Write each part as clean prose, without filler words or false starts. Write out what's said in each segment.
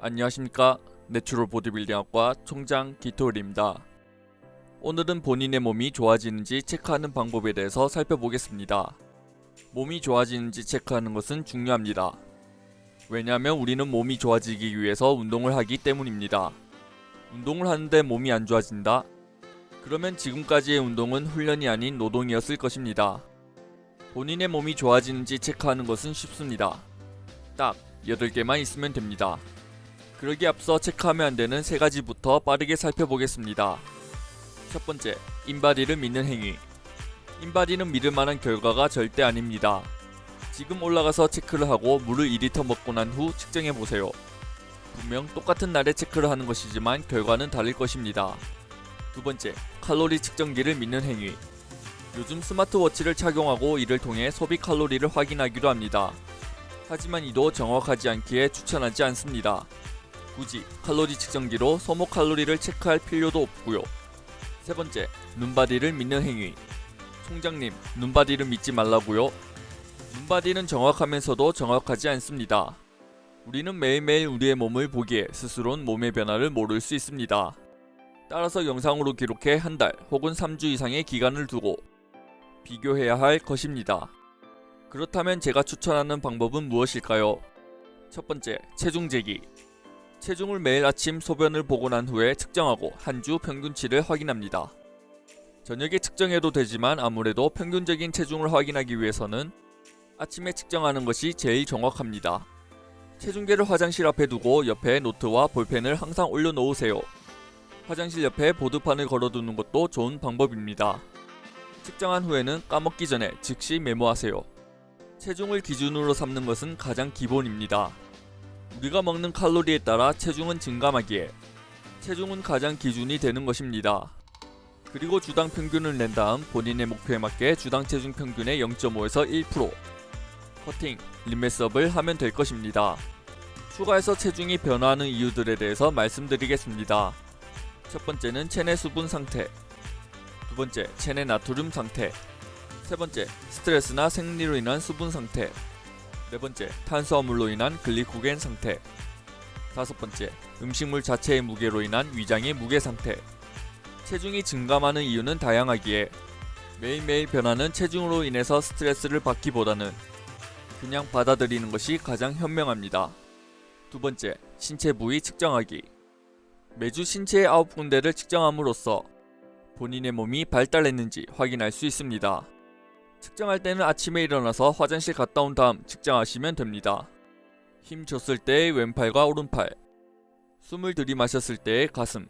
안녕하십니까. 내추럴 보디빌딩학과 총장 기토일입니다. 오늘은 본인의 몸이 좋아지는지 체크하는 방법에 대해서 살펴보겠습니다. 몸이 좋아지는지 체크하는 것은 중요합니다. 왜냐하면 우리는 몸이 좋아지기 위해서 운동을 하기 때문입니다. 운동을 하는데 몸이 안 좋아진다? 그러면 지금까지의 운동은 훈련이 아닌 노동이었을 것입니다. 본인의 몸이 좋아지는지 체크하는 것은 쉽습니다. 딱 8개만 있으면 됩니다. 그러기 앞서 체크하면 안 되는 3가지부터 빠르게 살펴보겠습니다. 첫 번째, 인바디를 믿는 행위. 인바디는 믿을 만한 결과가 절대 아닙니다. 지금 올라가서 체크를 하고 물을 2리터 먹고 난 후 측정해보세요. 분명 똑같은 날에 체크를 하는 것이지만 결과는 다를 것입니다. 두 번째, 칼로리 측정기를 믿는 행위. 요즘 스마트워치를 착용하고 이를 통해 소비 칼로리를 확인하기도 합니다. 하지만 이도 정확하지 않기에 추천하지 않습니다. 굳이 칼로리 측정기로 소모 칼로리를 체크할 필요도 없고요. 세 번째, 눈바디를 믿는 행위. 총장님, 눈바디를 믿지 말라고요? 눈바디는 정확하면서도 정확하지 않습니다. 우리는 매일매일 우리의 몸을 보기에 스스로는 몸의 변화를 모를 수 있습니다. 따라서 영상으로 기록해 한 달 혹은 3주 이상의 기간을 두고 비교해야 할 것입니다. 그렇다면 제가 추천하는 방법은 무엇일까요? 첫 번째, 체중 재기. 체중을 매일 아침 소변을 보고 난 후에 측정하고 한 주 평균치를 확인합니다. 저녁에 측정해도 되지만 아무래도 평균적인 체중을 확인하기 위해서는 아침에 측정하는 것이 제일 정확합니다. 체중계를 화장실 앞에 두고 옆에 노트와 볼펜을 항상 올려놓으세요. 화장실 옆에 보드판을 걸어두는 것도 좋은 방법입니다. 측정한 후에는 까먹기 전에 즉시 메모하세요. 체중을 기준으로 삼는 것은 가장 기본입니다. 우리가 먹는 칼로리에 따라 체중은 증감하기에 체중은 가장 기준이 되는 것입니다. 그리고 주당 평균을 낸 다음 본인의 목표에 맞게 주당 체중 평균의 0.5에서 1% 커팅, 림매스업을 하면 될 것입니다. 추가해서 체중이 변화하는 이유들에 대해서 말씀드리겠습니다. 첫 번째는 체내 수분 상태, 두 번째, 체내 나트륨 상태, 세 번째, 스트레스나 생리로 인한 수분 상태, 네 번째, 탄수화물로 인한 글리코겐 상태, 다섯 번째, 음식물 자체의 무게로 인한 위장의 무게 상태. 체중이 증감하는 이유는 다양하기에 매일매일 변하는 체중으로 인해서 스트레스를 받기보다는 그냥 받아들이는 것이 가장 현명합니다. 두 번째, 신체 부위 측정하기. 매주 신체의 9군데를 측정함으로써 본인의 몸이 발달했는지 확인할 수 있습니다. 측정할 때는 아침에 일어나서 화장실 갔다 온 다음 측정하시면 됩니다. 힘 줬을 때의 왼팔과 오른팔, 숨을 들이마셨을 때의 가슴,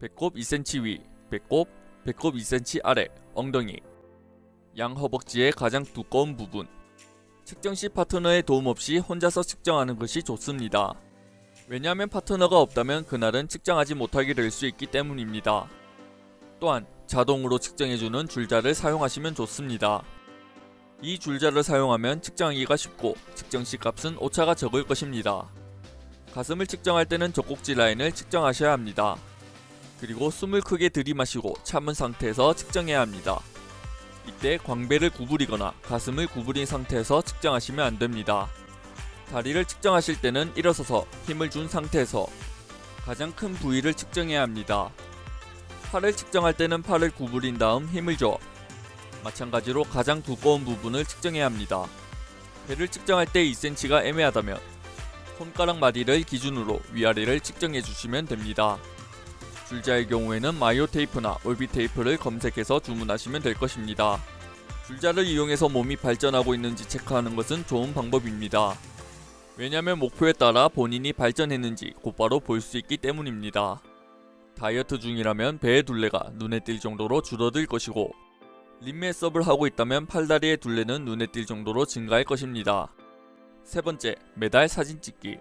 배꼽 2cm 위, 배꼽 2cm 아래, 엉덩이, 양 허벅지의 가장 두꺼운 부분. 측정 시 파트너의 도움 없이 혼자서 측정하는 것이 좋습니다. 왜냐하면 파트너가 없다면 그날은 측정하지 못하게 될 수 있기 때문입니다. 또한 자동으로 측정해주는 줄자를 사용하시면 좋습니다. 이 줄자를 사용하면 측정하기가 쉽고 측정시 값은 오차가 적을 것입니다. 가슴을 측정할 때는 젖꼭지 라인을 측정하셔야 합니다. 그리고 숨을 크게 들이마시고 참은 상태에서 측정해야 합니다. 이때 광배를 구부리거나 가슴을 구부린 상태에서 측정하시면 안됩니다. 다리를 측정하실 때는 일어서서 힘을 준 상태에서 가장 큰 부위를 측정해야 합니다. 팔을 측정할 때는 팔을 구부린 다음 힘을 줘 마찬가지로 가장 두꺼운 부분을 측정해야 합니다. 배를 측정할 때 2cm가 애매하다면 손가락 마디를 기준으로 위아래를 측정해 주시면 됩니다. 줄자의 경우에는 마이오 테이프나 올비 테이프를 검색해서 주문하시면 될 것입니다. 줄자를 이용해서 몸이 발전하고 있는지 체크하는 것은 좋은 방법입니다. 왜냐하면 목표에 따라 본인이 발전했는지 곧바로 볼 수 있기 때문입니다. 다이어트 중이라면 배의 둘레가 눈에 띌 정도로 줄어들 것이고 림매스업을 하고 있다면 팔다리의 둘레는 눈에 띌 정도로 증가할 것입니다. 세 번째, 매달 사진 찍기.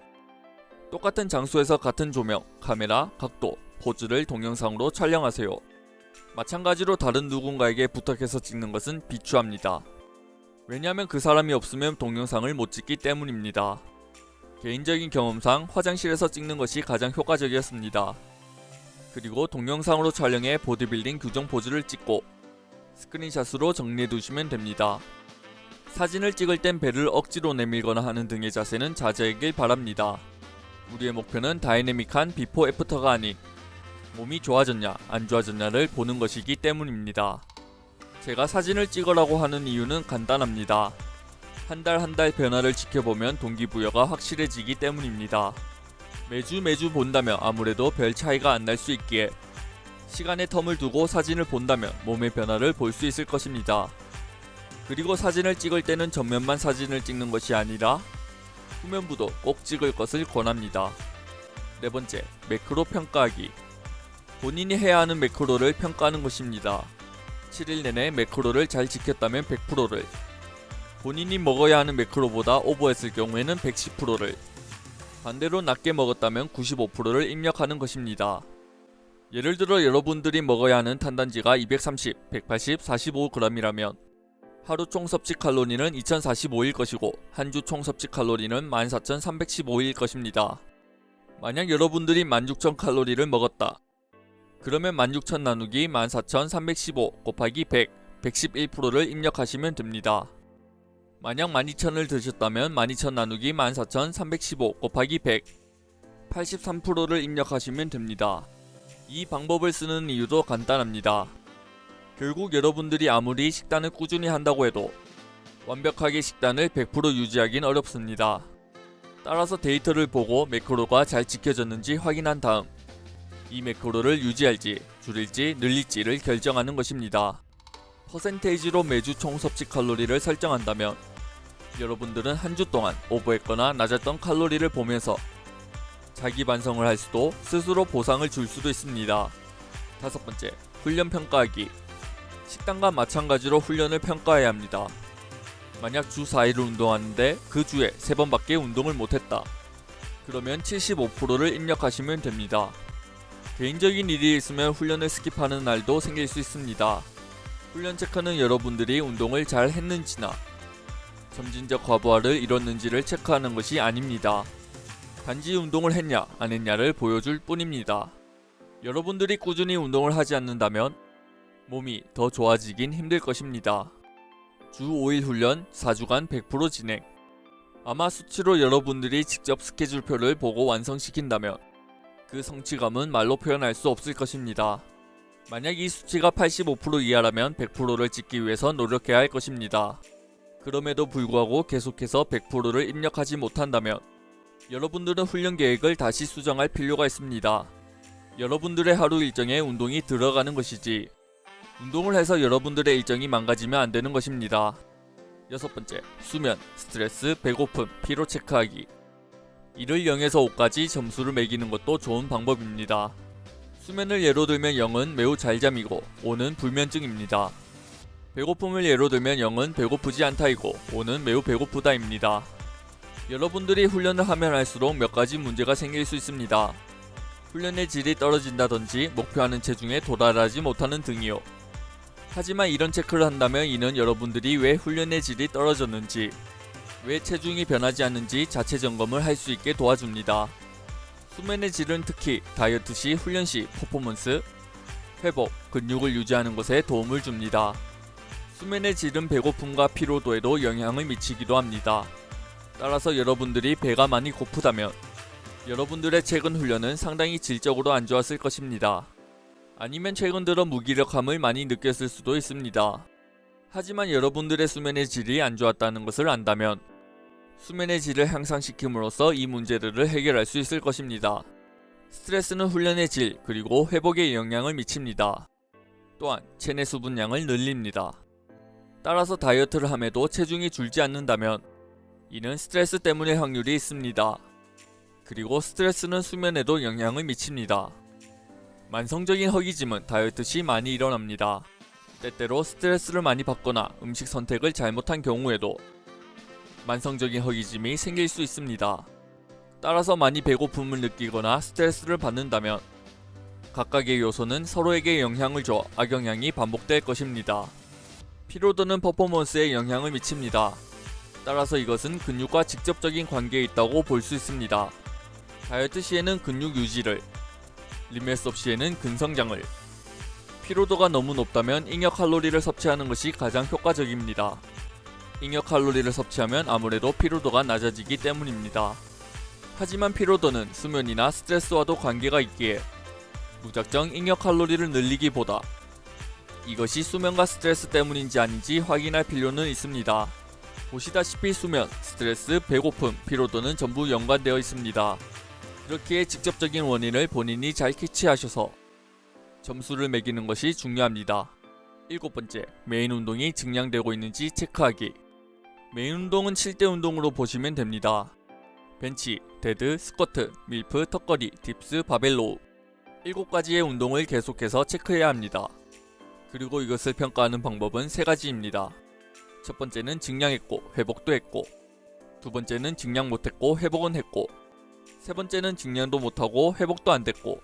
똑같은 장소에서 같은 조명, 카메라, 각도, 포즈를 동영상으로 촬영하세요. 마찬가지로 다른 누군가에게 부탁해서 찍는 것은 비추합니다. 왜냐하면 그 사람이 없으면 동영상을 못 찍기 때문입니다. 개인적인 경험상 화장실에서 찍는 것이 가장 효과적이었습니다. 그리고 동영상으로 촬영해 보디빌딩 규정 포즈를 찍고 스크린샷으로 정리해 두시면 됩니다. 사진을 찍을 땐 배를 억지로 내밀거나 하는 등의 자세는 자제하길 바랍니다. 우리의 목표는 다이내믹한 비포 애프터가 아닌 몸이 좋아졌냐 안 좋아졌냐를 보는 것이기 때문입니다. 제가 사진을 찍으라고 하는 이유는 간단합니다. 한 달 한 달 변화를 지켜보면 동기부여가 확실해지기 때문입니다. 매주 본다면 아무래도 별 차이가 안 날 수 있기에 시간의 텀을 두고 사진을 본다면 몸의 변화를 볼 수 있을 것입니다. 그리고 사진을 찍을 때는 전면만 사진을 찍는 것이 아니라 후면부도 꼭 찍을 것을 권합니다. 네 번째, 매크로 평가하기. 본인이 해야 하는 매크로를 평가하는 것입니다. 7일 내내 매크로를 잘 지켰다면 100%를, 본인이 먹어야 하는 매크로보다 오버했을 경우에는 110%를, 반대로 낮게 먹었다면 95%를 입력하는 것입니다. 예를 들어 여러분들이 먹어야 하는 탄단지가 230, 180, 45g이라면 하루 총 섭취 칼로리는 2045일 것이고 한 주 총 섭취 칼로리는 14315일 것입니다. 만약 여러분들이 16000칼로리를 먹었다. 그러면 16000 나누기 14315 곱하기 100, 111%를 입력하시면 됩니다. 만약 12000을 드셨다면 12000 나누기 14315 곱하기 100, 83%를 입력하시면 됩니다. 이 방법을 쓰는 이유도 간단합니다. 결국 여러분들이 아무리 식단을 꾸준히 한다고 해도 완벽하게 식단을 100% 유지하긴 어렵습니다. 따라서 데이터를 보고 매크로가 잘 지켜졌는지 확인한 다음 이 매크로를 유지할지 줄일지 늘릴지를 결정하는 것입니다. 퍼센테이지로 매주 총 섭취 칼로리를 설정한다면 여러분들은 한 주 동안 오버했거나 낮았던 칼로리를 보면서 자기 반성을 할 수도 스스로 보상을 줄 수도 있습니다. 다섯 번째, 훈련 평가하기. 식단과 마찬가지로 훈련을 평가해야 합니다. 만약 주 4일을 운동하는데 그 주에 3번밖에 운동을 못했다. 그러면 75%를 입력하시면 됩니다. 개인적인 일이 있으면 훈련을 스킵하는 날도 생길 수 있습니다. 훈련 체크는 여러분들이 운동을 잘 했는지나 점진적 과부하를 이뤘는지를 체크하는 것이 아닙니다. 단지 운동을 했냐 안 했냐를 보여줄 뿐입니다. 여러분들이 꾸준히 운동을 하지 않는다면 몸이 더 좋아지긴 힘들 것입니다. 주 5일 훈련 4주간 100% 진행. 아마 수치로 여러분들이 직접 스케줄표를 보고 완성시킨다면 그 성취감은 말로 표현할 수 없을 것입니다. 만약 이 수치가 85% 이하라면 100%를 찍기 위해서 노력해야 할 것입니다. 그럼에도 불구하고 계속해서 100%를 입력하지 못한다면 여러분들은 훈련 계획을 다시 수정할 필요가 있습니다. 여러분들의 하루 일정에 운동이 들어가는 것이지 운동을 해서 여러분들의 일정이 망가지면 안 되는 것입니다. 여섯 번째, 수면, 스트레스, 배고픔, 피로 체크하기. 이를 0에서 5까지 점수를 매기는 것도 좋은 방법입니다. 수면을 예로 들면 0은 매우 잘 잠이고 5는 불면증입니다. 배고픔을 예로 들면 0은 배고프지 않다이고 5는 매우 배고프다입니다. 여러분들이 훈련을 하면 할수록 몇 가지 문제가 생길 수 있습니다. 훈련의 질이 떨어진다든지 목표하는 체중에 도달하지 못하는 등이요. 하지만 이런 체크를 한다면 이는 여러분들이 왜 훈련의 질이 떨어졌는지, 왜 체중이 변하지 않는지 자체 점검을 할 수 있게 도와줍니다. 수면의 질은 특히 다이어트 시, 훈련 시 퍼포먼스, 회복, 근육을 유지하는 것에 도움을 줍니다. 수면의 질은 배고픔과 피로도에도 영향을 미치기도 합니다. 따라서 여러분들이 배가 많이 고프다면 여러분들의 최근 훈련은 상당히 질적으로 안 좋았을 것입니다. 아니면 최근 들어 무기력함을 많이 느꼈을 수도 있습니다. 하지만 여러분들의 수면의 질이 안 좋았다는 것을 안다면 수면의 질을 향상시킴으로써 이 문제들을 해결할 수 있을 것입니다. 스트레스는 훈련의 질 그리고 회복에 영향을 미칩니다. 또한 체내 수분량을 늘립니다. 따라서 다이어트를 함에도 체중이 줄지 않는다면 이는 스트레스 때문일 확률이 있습니다. 그리고 스트레스는 수면에도 영향을 미칩니다. 만성적인 허기짐은 다이어트 시 많이 일어납니다. 때때로 스트레스를 많이 받거나 음식 선택을 잘못한 경우에도 만성적인 허기짐이 생길 수 있습니다. 따라서 많이 배고픔을 느끼거나 스트레스를 받는다면 각각의 요소는 서로에게 영향을 줘 악영향이 반복될 것입니다. 피로도는 퍼포먼스에 영향을 미칩니다. 따라서 이것은 근육과 직접적인 관계에 있다고 볼 수 있습니다. 다이어트 시에는 근육 유지를, 리메스업 시에는 근성장을, 피로도가 너무 높다면 잉여 칼로리를 섭취하는 것이 가장 효과적입니다. 잉여 칼로리를 섭취하면 아무래도 피로도가 낮아지기 때문입니다. 하지만 피로도는 수면이나 스트레스와도 관계가 있기에 무작정 잉여 칼로리를 늘리기보다 이것이 수면과 스트레스 때문인지 아닌지 확인할 필요는 있습니다. 보시다시피 수면, 스트레스, 배고픔, 피로도는 전부 연관되어 있습니다. 그렇기에 직접적인 원인을 본인이 잘 캐치하셔서 점수를 매기는 것이 중요합니다. 7번째, 메인 운동이 증량되고 있는지 체크하기. 메인 운동은 7대 운동으로 보시면 됩니다. 벤치, 데드, 스쿼트, 밀프, 턱걸이, 딥스, 바벨로우 7가지의 운동을 계속해서 체크해야 합니다. 그리고 이것을 평가하는 방법은 3가지입니다. 첫 번째는 증량했고 회복도 했고, 두 번째는 증량 못했고 회복은 했고, 세 번째는 증량도 못하고 회복도 안 됐고,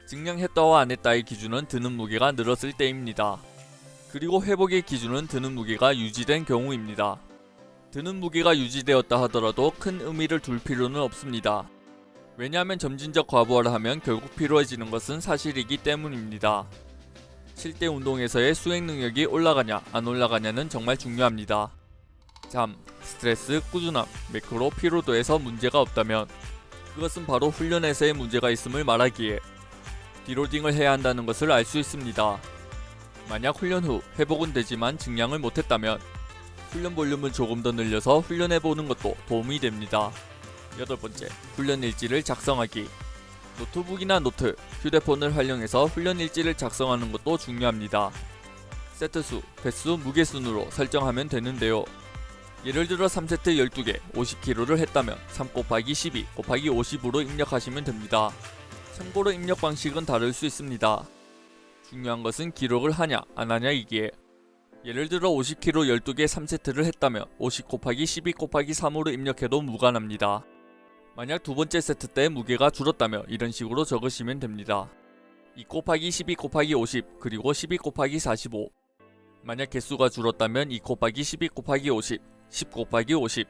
증량했다와 안 했다의 기준은 드는 무게가 늘었을 때입니다. 그리고 회복의 기준은 드는 무게가 유지된 경우입니다. 드는 무게가 유지되었다 하더라도 큰 의미를 둘 필요는 없습니다. 왜냐하면 점진적 과부하를 하면 결국 피로해지는 것은 사실이기 때문입니다. 7대 운동에서의 수행 능력이 올라가냐 안 올라가냐는 정말 중요합니다. 잠, 스트레스, 꾸준함, 매크로, 피로도에서 문제가 없다면 그것은 바로 훈련에서의 문제가 있음을 말하기에 디로딩을 해야 한다는 것을 알 수 있습니다. 만약 훈련 후 회복은 되지만 증량을 못했다면 훈련 볼륨을 조금 더 늘려서 훈련해보는 것도 도움이 됩니다. 8번째, 훈련 일지를 작성하기. 노트북이나 노트, 휴대폰을 활용해서 훈련 일지를 작성하는 것도 중요합니다. 세트수, 횟수, 무게순으로 설정하면 되는데요. 예를 들어 3세트 12개 50kg를 했다면 3 곱하기 12 곱하기 50으로 입력하시면 됩니다. 참고로 입력 방식은 다를 수 있습니다. 중요한 것은 기록을 하냐 안 하냐이기에 예를 들어 50kg 12개 3세트를 했다면 50 곱하기 12 곱하기 3으로 입력해도 무관합니다. 만약 두 번째 세트 때 무게가 줄었다면 이런 식으로 적으시면 됩니다. 2 곱하기 12 곱하기 50 그리고 12 곱하기 45. 만약 개수가 줄었다면 2 곱하기 12 곱하기 50 10 곱하기 50.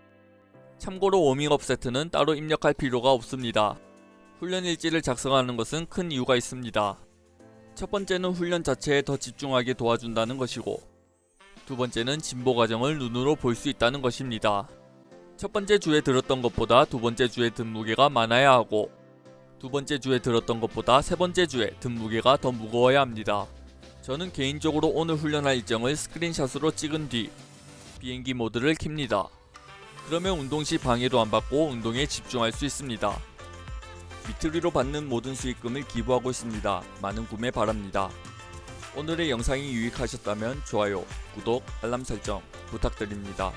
참고로 워밍업 세트는 따로 입력할 필요가 없습니다. 훈련 일지를 작성하는 것은 큰 이유가 있습니다. 첫 번째는 훈련 자체에 더 집중하게 도와준다는 것이고, 두 번째는 진보 과정을 눈으로 볼 수 있다는 것입니다. 첫 번째 주에 들었던 것보다 두 번째 주에 든 무게가 많아야 하고, 두 번째 주에 들었던 것보다 세 번째 주에 든 무게가 더 무거워야 합니다. 저는 개인적으로 오늘 훈련할 일정을 스크린샷으로 찍은 뒤 비행기 모드를 켭니다. 그러면 운동 시 방해도 안 받고 운동에 집중할 수 있습니다. 비트리로 받는 모든 수익금을 기부하고 있습니다. 많은 구매 바랍니다. 오늘의 영상이 유익하셨다면 좋아요, 구독, 알람 설정 부탁드립니다.